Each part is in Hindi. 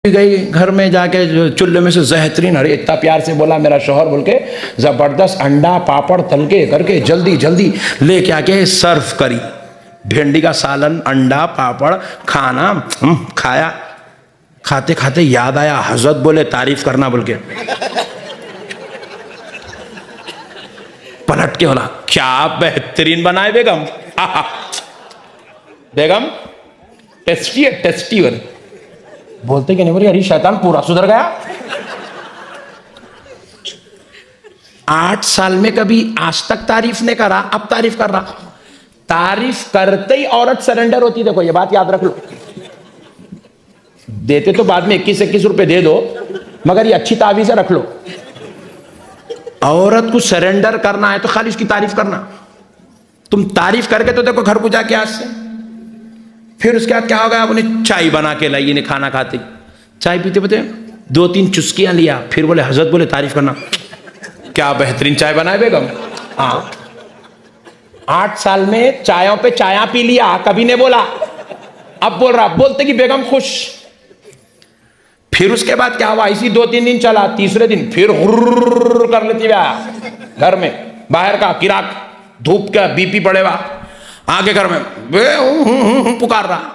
गई घर में जाके जो चूल्हे में से जहतरीन, अरे इतना प्यार से बोला मेरा शौहर बोल के, जबरदस्त अंडा पापड़ तल के करके जल्दी जल्दी लेके आके सर्व करी। भिंडी का सालन, अंडा पापड़ खाना खाया। खाते खाते याद आया हजरत बोले तारीफ करना बोल के। पलट के बोला क्या बेहतरीन बनाए बेगम। बेगम टेस्टी है, टेस्टी वाली। बोलते कि नहीं बोले अरे शैतान पूरा सुधर गया। 8 साल में कभी आज तक तारीफ नहीं करा, अब तारीफ कर रहा। तारीफ करते ही औरत सरेंडर होती। देखो ये बात याद रख लो। देते तो बाद में 21-21 रुपए दे दो, मगर ये अच्छी तावीज़ रख लो। औरत को सरेंडर करना है तो खाली उसकी तारीफ करना। तुम तारीफ करके तो देखो घर को जाके आज से। फिर उसके बाद क्या होगा, उन्हें चाय बना के लाई, इन्हें खाना खाते चाय पीते पीते 2-3 चुस्कियां लिया। फिर बोले हजरत बोले तारीफ करना, क्या बेहतरीन चाय बनाए बेगम। हाँ 8 साल में चायों पे चाया पी लिया, कभी ने बोला। अब बोल रहा, बोलते कि बेगम खुश। फिर उसके बाद क्या हुआ, इसी 2-3 दिन चला। तीसरे दिन फिर हुर्र कर लेती घर में, बाहर का किराक धूप का बीपी पड़े हुआ आगे घर में पुकार रहा।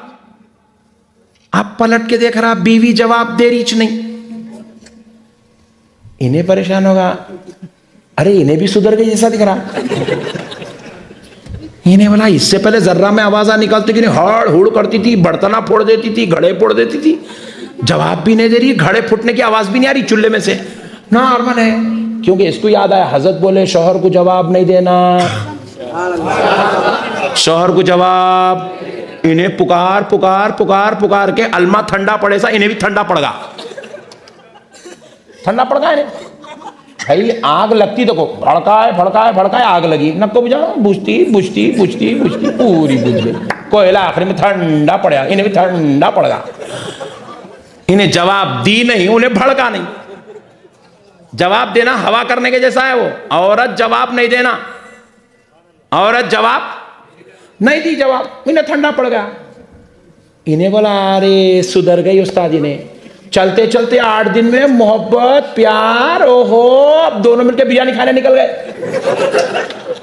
आप पलट के देख रहा, बीवी जवाब दे रही नहीं। इन्हें परेशान होगा, अरे इन्हें भी सुधर गई जैसा दिख रहा। इन्हें बोला इससे पहले जर्रा में आवाजा निकलती कि नहीं, हड़ हुड़ करती थी, बर्तना फोड़ देती थी, घड़े फोड़ देती थी। जवाब भी नहीं दे रही, घड़े फूटने की आवाज भी नहीं आ रही चूल्हे में से। नॉर्मल है, क्योंकि इसको याद आया हजरत बोले शौहर को जवाब नहीं देना। शौहर को जवाब, इन्हें पुकार पुकार पुकार पुकार के अलमा ठंडा पड़े सा, इन्हें भी ठंडा पड़ गया। ठंडा पड़ गया इन्हें। भाई आग लगती, देखो भड़काए भड़काए भड़काए आग लगी, नको बुझाओ, बुझती बुझती बुझती बुझती पूरी बुझ गई। कोयला आखिर में ठंडा पड़ा, इन्हें भी ठंडा पड़ गया। इन्हें जवाब दी नहीं, उन्हें भड़का नहीं। जवाब देना हवा करने के जैसा है वो। औरत जवाब नहीं देना, औरत जवाब नहीं दी, जवाब इन्हें ठंडा पड़ गया। इन्हें बोला अरे सुधर गई उस्ताद। इन्हें चलते चलते 8 दिन में मोहब्बत प्यार, ओहो अब दोनों मिलकर बिरयानी खाने निकल गए।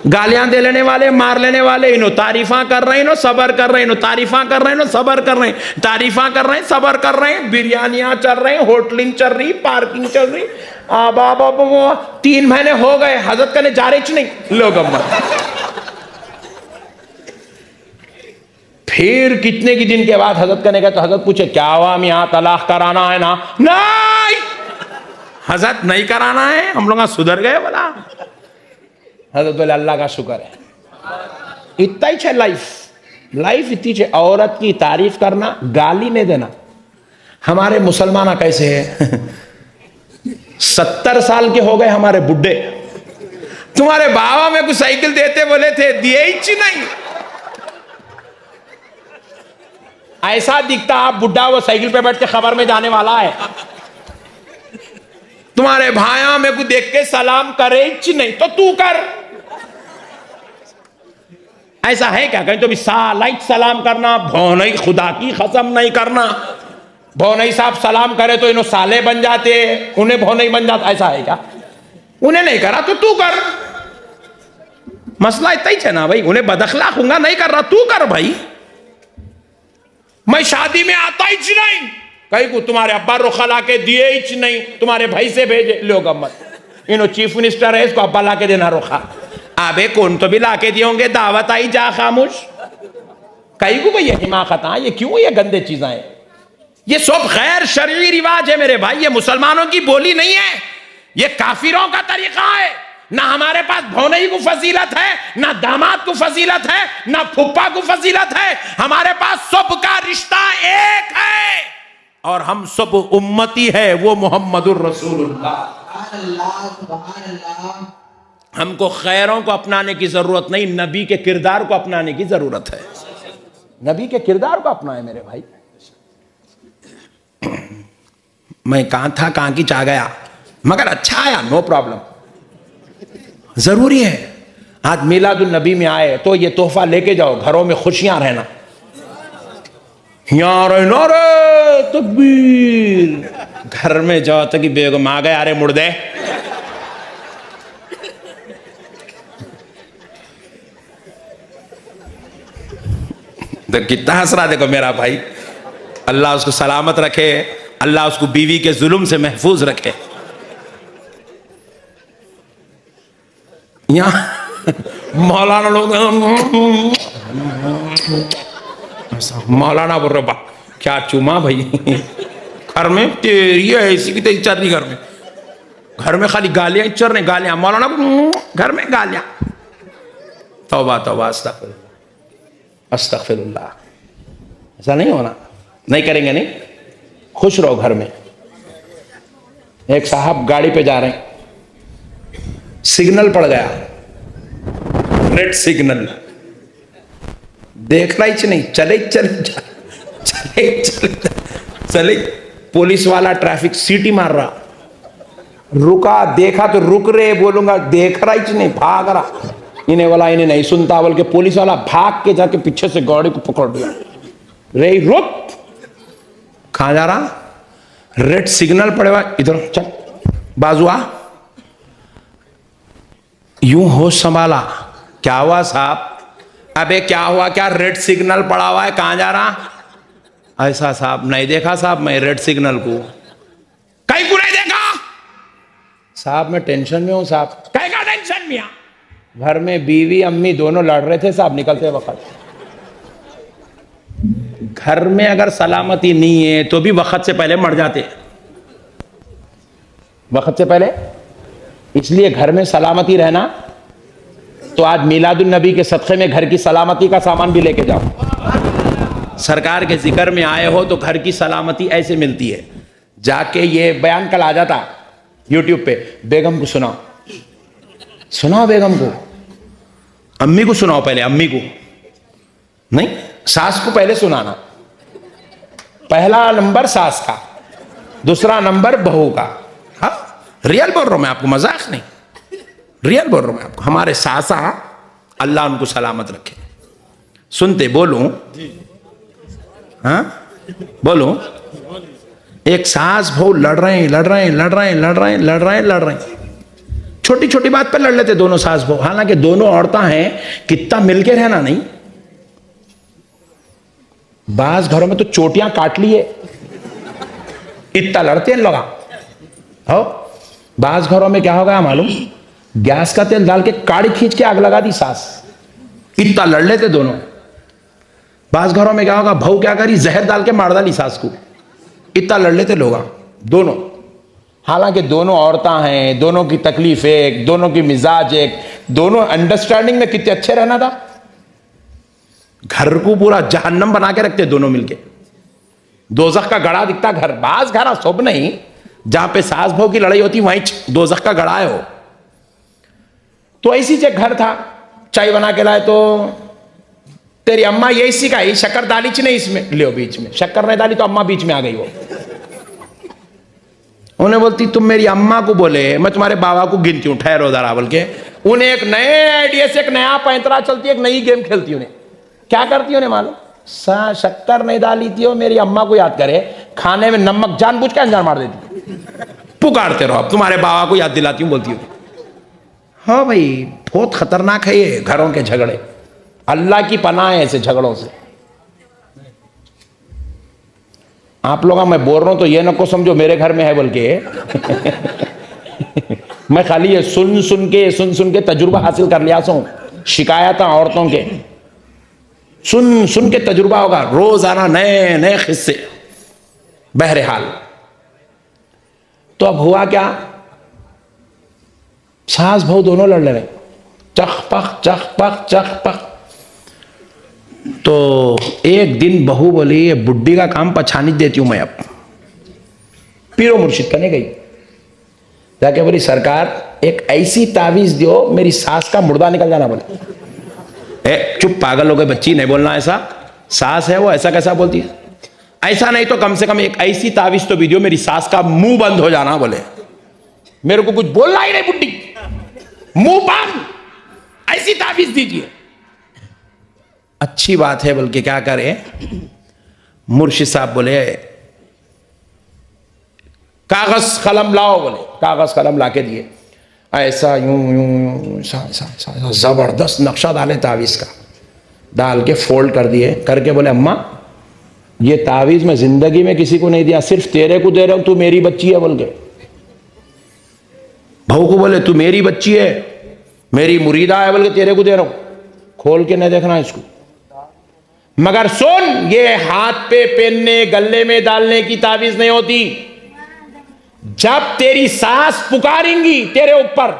गालियां दे लेने वाले, मार लेने वाले, इन्हों तारीफा कर रहे हैं, इन्हों सबर कर रहे हैं, इन्हों तारीफा कर रहे हैं, इन्हों सबर कर रहे हैं, तारीफा कर रहे हैं, सबर कर रहे हैं। बिरयानियां चल रही, होटलिंग चल रही, पार्किंग चल रही। 3 महीने हो गए, हजरत करने जा रही नहीं लोग। फिर कितने की दिन के बाद हजरत करने गए तो हजरत पूछे क्या हुआ, हम यहाँ तलाक कराना है ना? नहीं हजरत नहीं कराना है, हम लोग सुधर गए। बोला हजरत बोले अल्लाह का शुक्र है। इतना ही है लाइफ, लाइफ इतनी है। औरत की तारीफ करना, गाली नहीं देना। हमारे मुसलमान कैसे है 70 साल के हो गए हमारे बुड्ढे। तुम्हारे बाबा में कुछ साइकिल देते बोले थे, दिए ही नहीं। ऐसा दिखता आप बुड्ढा, वो साइकिल पे बैठ के खबर में जाने वाला है। तुम्हारे भाया में को देख के सलाम करे ही नहीं, तो तू कर। ऐसा है क्या? कहीं तो भी सालाइट सलाम करना, भौनई खुदा की कसम नहीं करना। भौनई साहब सलाम करे तो इन्हों साले बन जाते, उन्हें भौनई बन जाता। ऐसा है क्या? उन्हें नहीं करा तो तू कर। मसला इतना ही है ना भाई। उन्हें बदखलाक होगा, नहीं कर रहा, तू कर भाई। मैं शादी में आता ही नहीं, कहीं को तुम्हारे अब्बा रुखा ला के दिए ही नहीं, तुम्हारे भाई से भेजे लोग। अम्मत इन्हों चीफ मिनिस्टर है, इसको अब्बा ला के देना रुखा। अबे कौन तो भी ला के दिए होंगे, दावत आई जा खामोश। कहीं को भाई ये हिमाकत, ये क्यों ये गंदे चीजें हैं? ये सब गैर शरई रिवाज है मेरे भाई। ये मुसलमानों की बोली नहीं है, ये काफिरों का तरीका है। ना हमारे पास भौनई को फजीलत है, ना दामाद को फजीलत है, ना फुप्पा को फजीलत है। हमारे पास सबका रिश्ता एक है और हम सब उम्मती है, वो मोहम्मदुर रसूलुल्लाह। हमको खैरों को अपनाने की जरूरत नहीं, नबी के किरदार को अपनाने की जरूरत है। नबी के किरदार को अपनाए मेरे भाई। मैं कहां था, कहां की चाह गया, मगर अच्छा आया, नो प्रॉब्लम। जरूरी है आज मिलादुन नबी में आए तो ये तोहफा लेके जाओ, घरों में खुशियां रहना। यार नारे तकबीर। घर में जाओ तो कि बेगम आ गए, अरे मुर्दे। तो कितना हंस रहा देखो मेरा भाई। अल्लाह उसको सलामत रखे, अल्लाह उसको बीवी के जुल्म से महफूज रखे। यहाँ मौलाना लोग मौलाना बोल रहे क्या चुमा भाई। घर में तेरी ऐसी की तेरी चल रही, घर में खाली गालियां ही चल रही, गालियां मौलाना घर में गालियां। तौबा तौबा अस्तगफिरुल्लाह अस्तगफिरुल्लाह। ऐसा नहीं होना, नहीं करेंगे, नहीं। खुश रहो घर में। एक साहब गाड़ी पे जा रहे हैं, सिग्नल पड़ गया, रेड सिग्नल। देखना ही नहीं, चले चले चले चले चले। पुलिस वाला ट्रैफिक सीटी मार रहा, रुका, देखा तो रुक रहे, बोलूंगा देख रहा ही नहीं, भाग रहा। इन्हें वाला इन्हें नहीं सुनता, बोल के पुलिस वाला भाग के जाके पीछे से गाड़ी को पकड़ लिया। रे रुक, कहां जा रहा? रेड सिग्नल पड़े हुआ, इधर चल, बाजू आ। यूं होश संभाला, क्या हुआ साहब? अबे क्या हुआ, क्या रेड सिग्नल पड़ा हुआ है, कहां जा रहा? ऐसा साहब नहीं देखा साहब मैं रेड सिग्नल को। कहीं को नहीं देखा साहब, मैं टेंशन में हूं साहब। कहीं का टेंशन में? घर में बीवी अम्मी दोनों लड़ रहे थे साहब निकलते वक्त। घर में अगर सलामती नहीं है तो भी वक्त से पहले मर जाते, वक्त से पहले। इसलिए घर में सलामती रहना। तो आज मिलादुन नबी के सदक़े में घर की सलामती का सामान भी लेके जाओ। सरकार के जिक्र में आए हो तो घर की सलामती ऐसे मिलती है। जाके ये बयान कल आ जाता यूट्यूब पे, बेगम को सुनाओ, सुनाओ बेगम को, अम्मी को सुनाओ, पहले अम्मी को नहीं, सास को पहले सुनाना। पहला नंबर सास का, दूसरा नंबर बहू का। हाँ रियल बोल रहा हूं मैं आपको, मजाक नहीं, रियल बोल रहा हूं मैं आपको। हमारे सासा अल्लाह उनको सलामत रखे। सुनते बोलूं? हाँ बोलूं? एक सास बहू लड़ रहे हैं, छोटी छोटी बात पर लड़ लेते दोनों सास बहू। हालांकि दोनों औरतें हैं, कितना मिलके रहना नहीं। बास घरों में तो चोटियां काट लिए, इतना लड़ते हैं लोग। हो बास घरों में क्या हो गया मालूम? गैस का तेल डाल के काड़ी खींच के आग लगा दी सास, इतना लड़ लेते दोनों। बास घरों में क्या होगा, बहू क्या करी, जहर डाल के मार डाली सास को, इतना लड़ लेते लोग दोनों। हालांकि दोनों औरतें हैं, दोनों की तकलीफ एक, दोनों की मिजाज एक, दोनों अंडरस्टैंडिंग में कितने अच्छे रहना था। घर को पूरा जहन्नम बना के रखते दोनों मिलके, दोजख का गड़ा दिखता घर। बास घर सब नहीं, जहां पे सास बहू की लड़ाई होती वहीं दोजख का गड़ा है हो। तो ऐसी जो घर था, चाय बना के लाए तो तेरी अम्मा यही सिखाई, शक्कर डाली नहीं इसमें, लियो बीच में, शक्कर नहीं डाली तो अम्मा बीच में आ गई। वो उन्हें बोलती तुम मेरी अम्मा को बोले, मैं तुम्हारे बाबा को गिनती हूं, ठहरो जरा बोल के। उन्हें एक नए आइडिया से एक नया पैंतरा चलती, एक नई गेम खेलती। उन्हें क्या करती, उन्हें मालूम? शक्कर नहीं डाली थी, मेरी अम्मा को याद करे, खाने में नमक जानबूझ के अंजार मार देती। पुकारते रहो, अब तुम्हारे बाबा को याद दिलाती हूं बोलती हूँ। हाँ भाई बहुत खतरनाक है ये घरों के झगड़े, अल्लाह की पनाह है ऐसे झगड़ों से। आप लोग मैं बोल रहा हूं तो ये न को समझो मेरे घर में है बोल के। मैं खाली ये सुन सुन के तजुर्बा हासिल कर लिया सो। शिकायत औरतों के सुन के तजुर्बा होगा, रोजाना नए नए किस्से। बहरहाल तो अब हुआ क्या, सास बहू दोनों लड़ रहे, चख पख। तो एक दिन बहू बोली ये बुड्ढी का काम पछानी देती हूं मैं। अब पीरो मुर्शिद करने गई, जाके बोली सरकार एक ऐसी तावीज दो मेरी सास का मुर्दा निकल जाना। बोले चुप पागल हो गए बच्ची, नहीं बोलना ऐसा, सास है वो, ऐसा कैसा बोलती है? ऐसा नहीं तो कम से कम एक ऐसी तावीज तो भी दो मेरी सास का मुंह बंद हो जाना। बोले मेरे को कुछ बोलना ही नहीं, बुड्ढी मुंह बंद, ऐसी तावीज दीजिए। अच्छी बात है, बल्कि क्या करे, मुर्शिद साहब बोले कागज कलम लाओ, बोले कागज कलम लाके दिए, ऐसा यूं यूं ऐसा जबरदस्त नक्शा डाले तावीज का, डाल के फोल्ड कर दिए, करके बोले अम्मा ये तावीज मैं जिंदगी में किसी को नहीं दिया, सिर्फ तेरे को दे रहा हूं, तू मेरी बच्ची है बोल के। बहू को बोले तू मेरी बच्ची है, मेरी मुरीदा है बोल के तेरे को दे रहा हूं, खोल के नहीं देखना इसको। मगर सुन, ये हाथ पे पहनने गले में डालने की तावीज नहीं होती। जब तेरी सास पुकारेंगी तेरे ऊपर,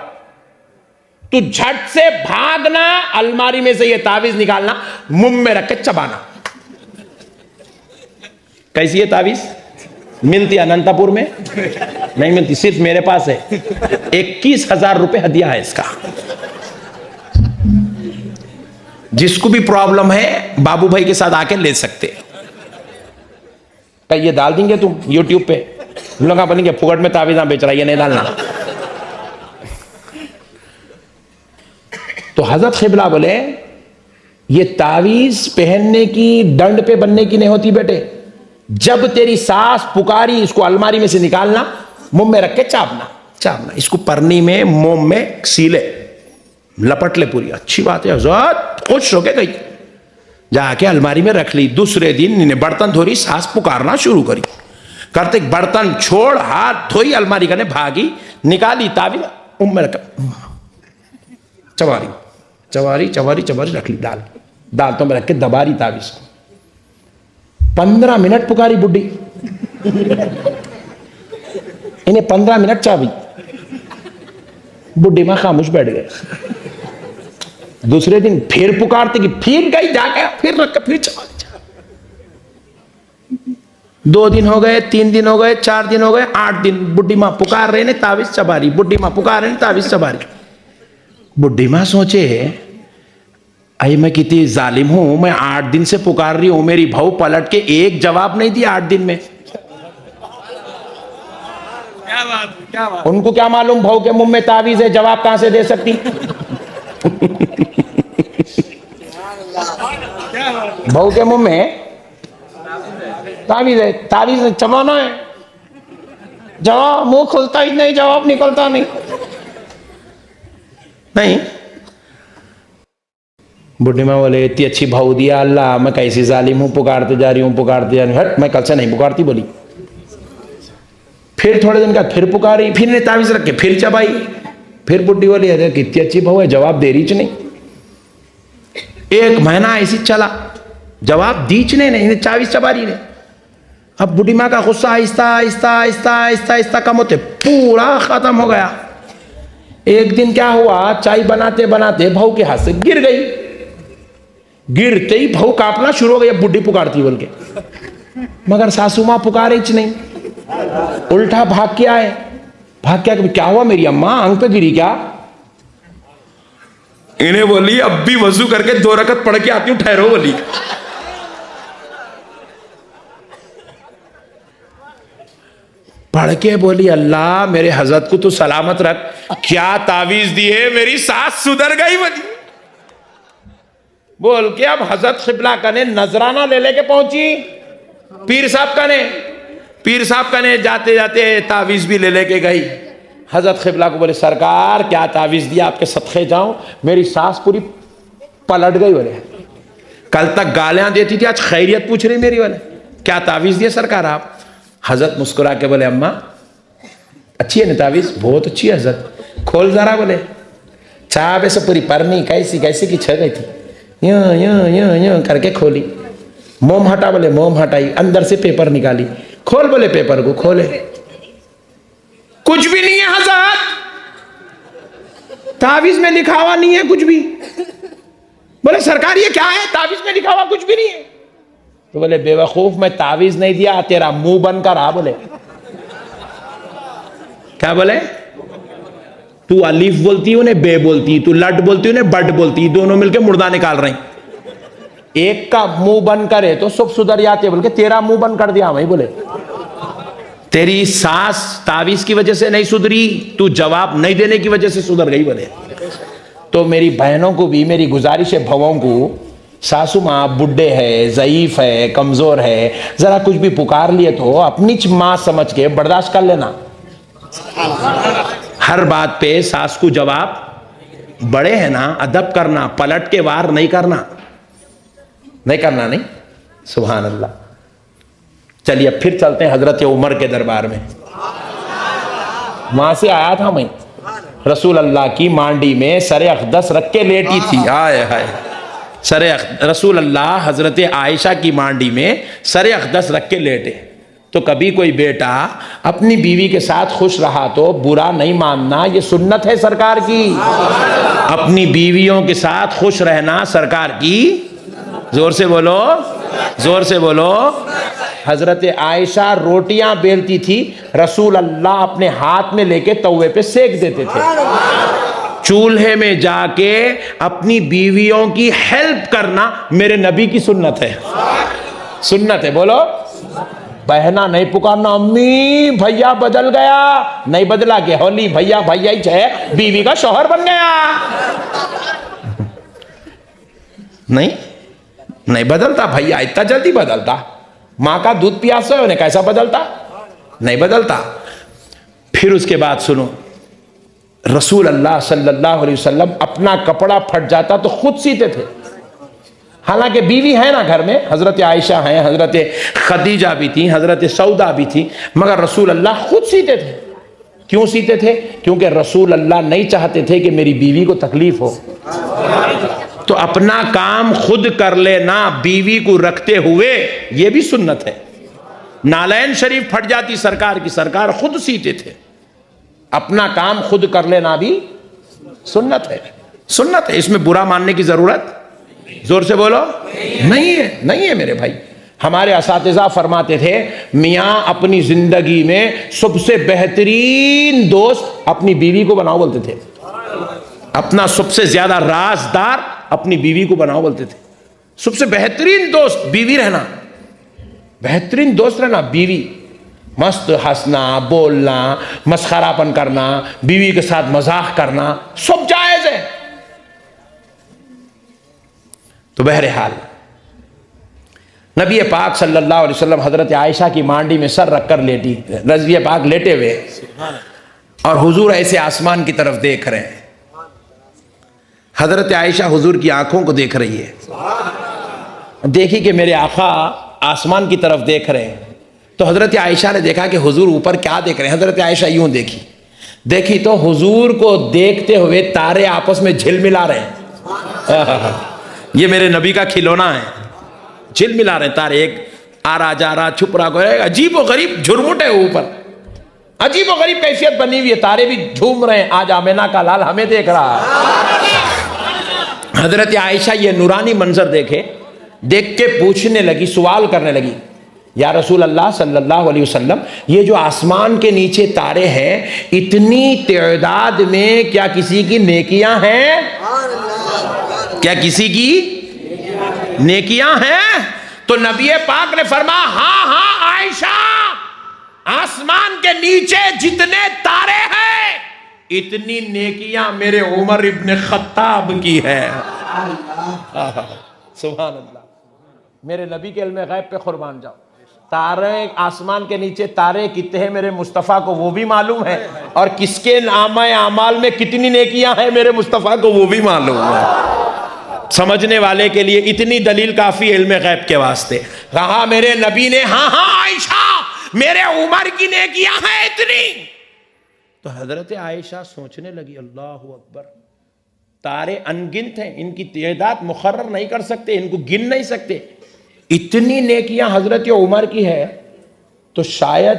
तू झट से भागना, अलमारी में से ये तावीज निकालना, मुंह में रख के चबाना। कैसी है तावीज? मिलती अनंतपुर में नहीं मिलती, सिर्फ मेरे पास है। 21,000 रुपए हदिया है इसका। जिसको भी प्रॉब्लम है बाबू भाई के साथ आके ले सकते। ये डाल देंगे तुम यूट्यूब पे, लोग बोलेंगे फुकट में तावीज़ बेच रहा है, ये नहीं डालना। तो हजरत क़िबला बोले ये तावीज पहनने की, दंड पे बनने की नहीं होती बेटे। जब तेरी सास पुकारी, इसको अलमारी में से निकालना, मुंह में रख के चापना चापना, इसको परनी में मोम में सीले लपट ले पूरी। अच्छी बात है हजरत, खुश होके गई, जाके अलमारी में रख ली। दूसरे दिन इन्हें बर्तन धोरी, सास पुकारना शुरू करी, करते बर्तन छोड़ हाथ धोई, अलमारी करने भागी, निकाली तावीज, मुंह में रखा, चवारी चवारी चवारी चवारी रख ली, दाल दाल तो में रख के दबा रही तावीज को। 15 मिनट पुकारी बुड्ढी, इन्हें 15 मिनट चाबी, बुड्ढी मां खामोश बैठ गए। दूसरे दिन फिर पुकारते कि फिर गई, जाके फिर रख के फिर चबा। 2 दिन हो गए, 3 दिन हो गए, 4 दिन हो गए, 8 दिन, बुड्ढी मां पुकार रहे ने तावीज चबा रही, बुड्ढी मां पुकार रहे ने तावीज चबा रही। बुड्ढी मां सोचे आई मैं कितनी जालिम हूं, मैं 8 दिन से पुकार रही हूं, मेरी बहू पलट के एक जवाब नहीं दिया 8 दिन में। क्या बात। उनको क्या मालूम बहू के मुंह में तावीज है, जवाब कहां से दे सकती। बहू के मुंह में तावीज है, तावीज चबाना है, जवाब मुंह खुलता ही नहीं, जवाब निकलता नहीं। बुढ़ी माँ बोले इतनी अच्छी बहू दिया अल्लाह, मैं कैसी जालिम हूं, पुकारते जा रही हूं, पुकारते जा रही हूं, हट मैं कल से नहीं पुकारती बोली। फिर थोड़े दिन का फिर पुकारी, फिर ने तावीज रख के फिर चबाई। फिर बुढ़ी बोली अरे कितनी अच्छी बहू है, जवाब दे रही नहीं। 1 महीना ऐसी चला, जवाब दीच नहीं, तावीज चबा रही ने। अब बुढ़ी माँ का गुस्सा आहिस्ता आहिस्ता आहिस्ता आहिस्ता आहिस्ता कम होते पूरा खत्म हो गया। एक दिन क्या हुआ, चाय बनाते बनाते बहू के हाथ से गिर गई। गिरते ही बहू कांपना शुरू हो गई, बुढ़ी पुकारती बोल के, मगर सासू मां पुकारे ही नहीं। उल्टा भाग के आए, भाग के क्या हुआ मेरी अम्मा, आंख पे गिरी क्या? इन्हें बोली अब भी वजू करके 2 रकत पढ़ के आती हूं, ठहरो बोली। पढ़ के बोली अल्लाह मेरे हजरत को तो सलामत रख, क्या तावीज दिए, मेरी सास सुधर गई बोली। बोल के अब हजरत क़िबला कने नजराना ले लेके पहुंची पीर साहब कने। पीर साहब कने जाते जाते तावीज भी ले लेके गई। हजरत क़िबला को बोले सरकार क्या तावीज दिया, आपके सदक़े जाऊं, मेरी सास पूरी पलट गई। बोले कल तक गालियां देती थी, आज खैरियत पूछ रही मेरी। बोले क्या तावीज दिया सरकार आप? हजरत मुस्कुरा के बोले अम्मा अच्छी है ना तावीज? बहुत अच्छी है हजरत। खोल जरा। बोले चाबे से पूरी परनी कैसी कैसी की छह गई थी, यूं यूं यूं यूं करके खोली। मोम हटा, बोले मोम हटाई, अंदर से पेपर निकाली। खोल, बोले पेपर को खोले, कुछ भी नहीं है हजरत, तावीज में लिखा हुआ नहीं है कुछ भी। बोले सरकार ये क्या है, तावीज में लिखा हुआ कुछ भी नहीं है। तो बोले बेवकूफ मैं तावीज नहीं दिया, तेरा मुंह बंद कर आ। बोले क्या? बोले तू अलीफ बोलती है उन्हें बे बोलती, तू लट बोलती है उन्हें बट बोलती, दोनों मिलके मुर्दा निकाल रहे। एक का मुंह बंद करे तो सब सुधर जाते, बोल के तेरा मुंह बंद कर दिया भाई। बोले तेरी सास तावीज की वजह से नहीं सुधरी, तू जवाब नहीं देने की वजह से सुधर गई। बोले तो मेरी बहनों को भी मेरी गुजारिश है, भवों को सासू माँ बुढ़े है, ज़ईफ है, कमज़ोर है, ज़रा कुछ भी पुकार लिए तो अपनी माँ समझ के बर्दाश्त कर लेना। हर बात पे सास को जवाब, बड़े हैं ना, अदब करना, पलट के वार नहीं करना, नहीं करना, नहीं। सुभान अल्लाह। चलिए अब फिर चलते हैं हजरत उमर के दरबार में। वहां से आया था मैं, रसूल अल्लाह की मांडी में सरे अक़दस रख के लेटी थी। हाय हाय, सरे रसूल अल्लाह हजरत आयशा की मांडी में सरे अक़दस रख के लेटे। तो कभी कोई बेटा अपनी बीवी के साथ खुश रहा तो बुरा नहीं मानना, ये सुन्नत है सरकार की। अपनी बीवियों के साथ खुश रहना सरकार की, जोर से बोलो, जोर से बोलो। हजरत आयशा रोटियां बेलती थी, रसूल अल्लाह अपने हाथ में लेके तवे पे सेक देते थे। चूल्हे में जाके अपनी बीवियों की हेल्प करना मेरे नबी की सुन्नत है, सुन्नत है। बोलो, बहना नहीं पुकारना, अम्मी भैया बदल गया, नहीं बदला के होली भैया भैया ही है, बीवी का शौहर बन गया। नहीं, नहीं बदलता भैया, इतना जल्दी बदलता? माँ का दूध पियासा है, उन्हें कैसा बदलता? नहीं बदलता। फिर उसके बाद सुनो, रसूल अल्लाह सल्लल्लाहु अलैहि वसल्लम अपना कपड़ा फट जाता तो खुद सीते थे। हालांकि बीवी है ना घर में, हजरत आयशा हैं, हजरत खदीजा भी थी, हजरत सौदा भी थी, मगर रसूल अल्लाह खुद सीते थे। क्यों सीते थे? क्योंकि रसूल अल्लाह नहीं चाहते थे कि मेरी बीवी को तकलीफ हो। तो अपना काम खुद कर लेना बीवी को रखते हुए, यह भी सुन्नत है। नालैन शरीफ फट जाती सरकार की, सरकार खुद सीते थे। अपना काम खुद कर लेना भी सुन्नत है, सुन्नत है। इसमें बुरा मानने की जरूरत, जोर से बोलो, नहीं है, नहीं है मेरे भाई। हमारे असातिज़ा फरमाते थे, मियाँ अपनी जिंदगी में सबसे बेहतरीन दोस्त अपनी बीवी को बनाओ बोलते थे। अपना सबसे ज्यादा राजदार अपनी बीवी को बनाओ बोलते थे। सबसे बेहतरीन दोस्त बीवी रहना, बेहतरीन दोस्त रहना बीवी। मस्त हंसना, बोलना, मस्खरापन करना, बीवी के साथ मजाक करना, सब जायज है। तो बहरहाल नबी पाक सल्लल्लाहु अलैहि वसल्लम हजरत आयशा की मांडी में सर रखकर लेटी, नबी पाक लेटे हुए और हुजूर ऐसे आसमान की तरफ देख रहे हैं। हजरत आयशा हुजूर की आंखों को देख रही है। देखी कि मेरे आका आसमान की तरफ देख रहे हैं, तो हजरत आयशा ने देखा कि हुजूर ऊपर क्या देख रहे हैं। हजरत आयशा यूं देखी तो हुजूर को देखते हुए तारे आपस में झिलमिला रहे हैं। ये मेरे नबी का खिलौना है, झिलमिला रहे तारे, एक आ रहा जा रहा, छुप रहा, अजीब व गरीब झुरमुट है ऊपर, अजीब व गरीब कैफियत बनी हुई है। तारे भी झूम रहे हैं, आज आमेना का लाल हमें देख रहा है। हजरत आयशा ये नूरानी मंजर देख के पूछने लगी, सवाल करने लगी, या रसूल अल्लाह सल्लल्लाहु अलैहि वसल्लम, ये जो आसमान के नीचे तारे हैं, इतनी तादाद में क्या किसी की नेकियां हैं? क्या किसी की नेकियां हैं? तो नबी पाक ने फरमाया, हाँ हाँ आयशा, आसमान के नीचे जितने तारे हैं, इतनी नेकियां मेरे उमर इब्न खत्ताब की है। सुभान अल्लाह, मेरे नबी के इल्म गैब पे कुर्बान जाओ। तारे आसमान के नीचे तारे कितने हैं मेरे मुस्तफ़ा को वो भी मालूम है, और किसके नामे आमाल में कितनी नेकियां हैं मेरे मुस्तफ़ा को वो भी मालूम है। समझने वाले के लिए इतनी दलील काफी इल्म गैब के वास्ते। कहा मेरे नबी ने, हाँ हाँ आयशा, मेरे उमर की नेकियां हैं इतनी। तो हजरत आयशा सोचने लगी, अल्लाह अकबर, तारे अनगिनत हैं, इनकी तादाद मुकर्रर नहीं कर सकते, इनको गिन नहीं सकते, इतनी नेकियां हजरत उमर की है, तो शायद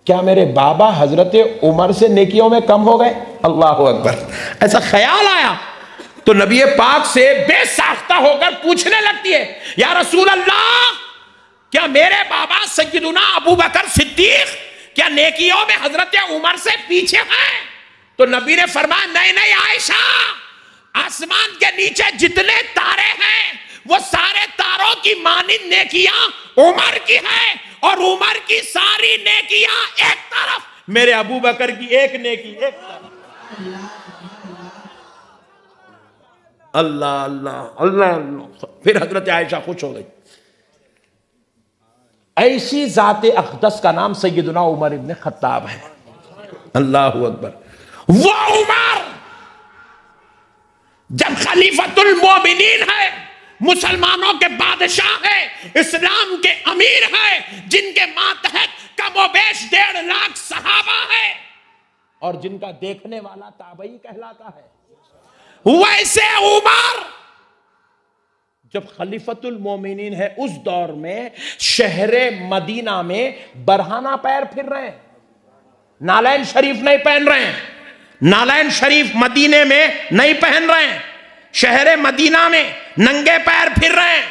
क्या मेरे बाबा हजरत उमर से नेकियों में कम हो गए? अल्लाह अकबर, ऐसा ख्याल आया। तो नबी पाक से बेसाख्ता होकर पूछने लगती है, या रसूल अल्लाह, क्या मेरे बाबा सय्यदुना अबू बकर सिद्दीक क्या नेकियों में हजरत उमर से पीछे हैं? तो नबी ने फरमाया, नहीं नहीं आयशा, आसमान के नीचे जितने तारे हैं वो सारे तारों की मानिंद नेकियां उमर की हैं, और उमर की सारी नेकियां एक तरफ, मेरे अबू बकर की एक नेकी एक तरफ। अल्लाह अल्लाह अल्लाह अल्लाह। फिर हजरत आयशा खुश हो गई। ऐसी जाते अक़दस का नाम सैयदना उमर इब्न खत्ताब है। अल्लाह अकबर। वो उमर जब खलीफतुल मोमिनीन है, मुसलमानों के बादशाह है, इस्लाम के अमीर है, जिनके मातहत कमोबेश 1.5 लाख सहाबा है और जिनका देखने वाला ताबई कहलाता है, वैसे उमर जब खलीफतुल मोमिनीन है उस दौर में शहरे मदीना में बरहाना पैर फिर रहे हैं, नालैन शरीफ नहीं पहन रहे हैं, नालैन शरीफ मदीने में नहीं पहन रहे हैं, शहरे मदीना में नंगे पैर फिर रहे हैं।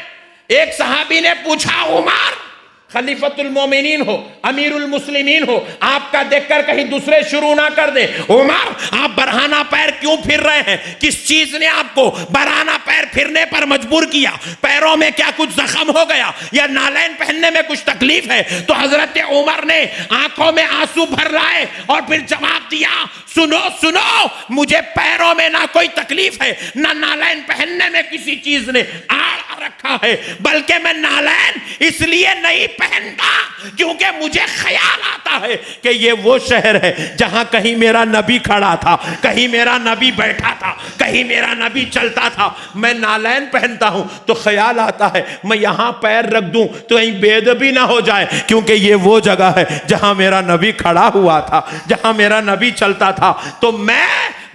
एक सहाबी ने पूछा, उमर खलीफतुल मोमिनीन हो, अमीरुल मुस्लिमीन हो, आपका देखकर कहीं दूसरे शुरू ना कर दे, उमर आप बरहाना पैर क्यों फिर रहे हैं? किस चीज ने आपको बरहाना पैर फिरने पर मजबूर किया? पैरों में क्या कुछ जख्म हो गया या नालैन पहनने में कुछ तकलीफ है? तो हजरत उमर ने आंखों में आंसू भर लाए और फिर जवाब दिया, सुनो सुनो, मुझे पैरों में ना कोई तकलीफ है, ना नालैन पहनने में किसी चीज ने आड़ रखा है, बल्कि मैं नालैन इसलिए नहीं पहनता क्योंकि मुझे ख्याल आता है कि ये वो शहर है जहां कहीं मेरा नबी खड़ा था, कहीं मेरा नबी बैठा था, कहीं मेरा नबी चलता था। मैं नालैन पहनता हूं तो ख्याल आता है मैं यहां पैर रख दूं तो कहीं बेअदबी ना हो जाए, क्योंकि ये वो जगह है जहां मेरा नबी खड़ा हुआ था, जहां मेरा नबी चलता था। तो मैं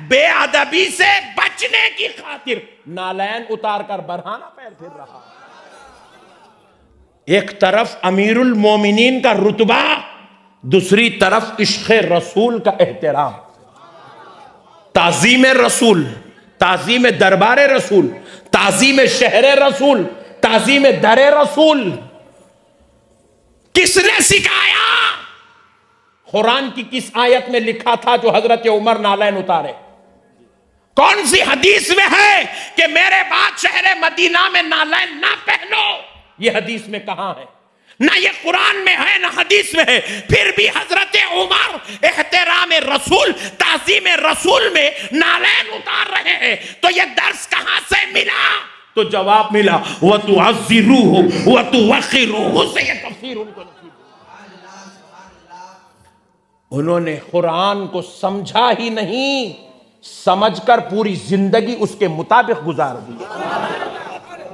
बेअदबी से बचने की खातिर नालैन उतार कर बरहाना पैर फिर रहा। एक तरफ अमीरुल मोमिनीन का रुतबा, दूसरी तरफ इश्क़ रसूल का एहतराम, ताज़ीम रसूल, ताज़ीम दरबार रसूल, ताज़ीम शहर रसूल, ताज़ीम दर रसूल। किसने सिखाया? कुरान की किस आयत में लिखा था जो हजरत उमर नालैन उतारे? कौन सी हदीस में है कि मेरे बाद शहर मदीना में नालैन ना पहनो? ये हदीस में कहां है? ना ये कुरान में है ना हदीस में है। फिर भी हजरत उमर एहतराम रसूल, ताज़ीम रसूल में नालैन उतार रहे हैं, तो ये दर्स कहां से मिला? तो जवाब मिला, व तुअज़्ज़िरूहु व तुवक़्क़िरूहु से ये तफसीर उनको नसीब। उन्होंने कुरान को समझा ही नहीं, समझकर पूरी जिंदगी उसके मुताबिक गुजार दी।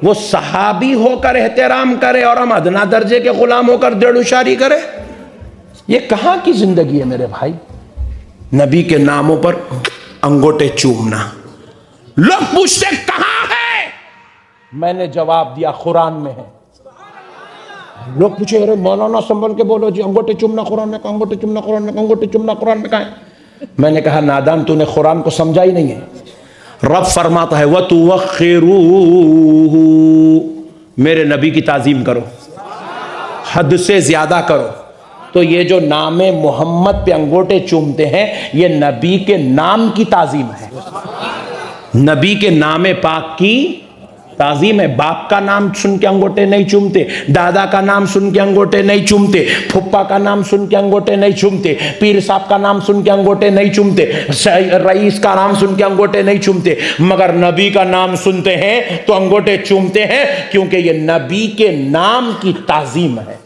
वो सहाबी होकर एहतराम करे और हम अदना दर्जे के गुलाम होकर देड़ुशारी करे? ये कहां की जिंदगी है मेरे भाई? नबी के नामों पर अंगूठे चूमना। लोग पूछते कहां है? मैंने जवाब दिया कुरान में है। लोग पूछे, अरे मौलाना संभल के बोलो जी, अंगूठे चूमना कुरान में, अंगूठे चूमना कुरान में, अंगूठे चूमना कुरान में कहां है? मैंने कहा, नादान, तूने कुरान को समझा ही नहीं है। रब फरमाता है, व तुवक़्क़िरूहु, मेरे नबी की ताज़ीम करो, हद से ज्यादा करो। तो ये जो नामे मोहम्मद पे अंगूठे चूमते हैं, ये नबी के नाम की ताज़ीम है, नबी के नामे पाक की ताज़ीम है। बाप का नाम सुन के अंगूठे नहीं चूमते, दादा का नाम सुन के अंगूठे नहीं चूमते, फुप्पा का नाम सुन के अंगूठे नहीं चूमते, पीर साहब का नाम सुन के अंगूठे नहीं चूमते, रईस का नाम सुन के अंगूठे नहीं चूमते, मगर नबी का नाम सुनते हैं तो अंगूठे चूमते हैं, क्योंकि ये नबी के नाम की ताज़ीम है।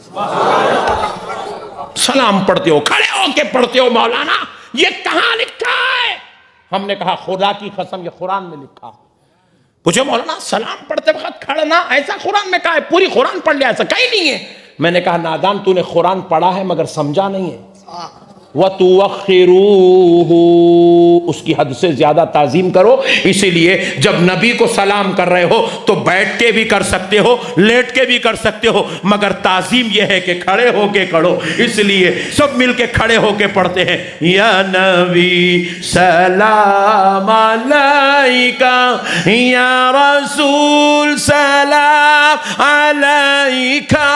सलाम पढ़ते हो, खड़े होके पढ़ते हो मौलाना, ये कहां लिखा है? हमने कहा, खुदा की कसम ये कुरान में लिखा। पूछो, मौलाना सलाम पढ़ते वक्त खड़ना ऐसा कुरान में कहा है? पूरी कुरान पढ़ लिया, ऐसा कहीं नहीं है। मैंने कहा, नादान, तूने कुरान पढ़ा है मगर समझा नहीं है। व तुवक़्क़िरूहु, उसकी हद से ज्यादा ताज़ीम करो। इसीलिए जब नबी को सलाम कर रहे हो तो बैठ के भी कर सकते हो, लेट के भी कर सकते हो, मगर ताज़ीम यह है कि खड़े होके करो। इसलिए सब मिलके खड़े होके पढ़ते हैं, या नबी सलाम अलैका, या रसूल सलाम अलैका,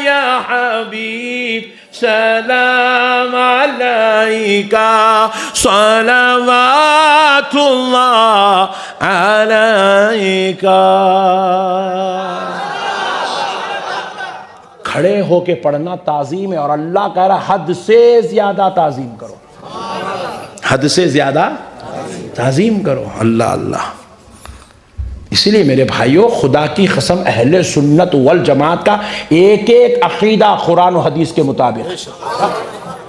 या हबीब सलाम अलैका, सलावातुल्लाह अलैका। खड़े होके पढ़ना ताज़ीम है, और अल्लाह कह रहा हद से ज्यादा ताज़ीम करो, हद से ज्यादा ताज़ीम करो। अल्लाह अल्लाह। इसलिए मेरे भाइयों, खुदा की कसम, अहले सुन्नत वल जमात का एक एक अकीदा कुरान और हदीस के मुताबिक।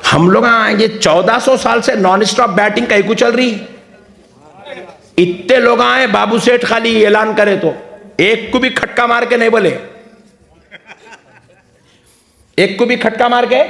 हम लोग आएंगे 1400 साल से नॉन स्टॉप बैटिंग कहीं को चल रही, इतने लोग आए, बाबू सेठ खाली ऐलान करे तो एक को भी खटका मार के नहीं बोले, एक को भी खटका मार के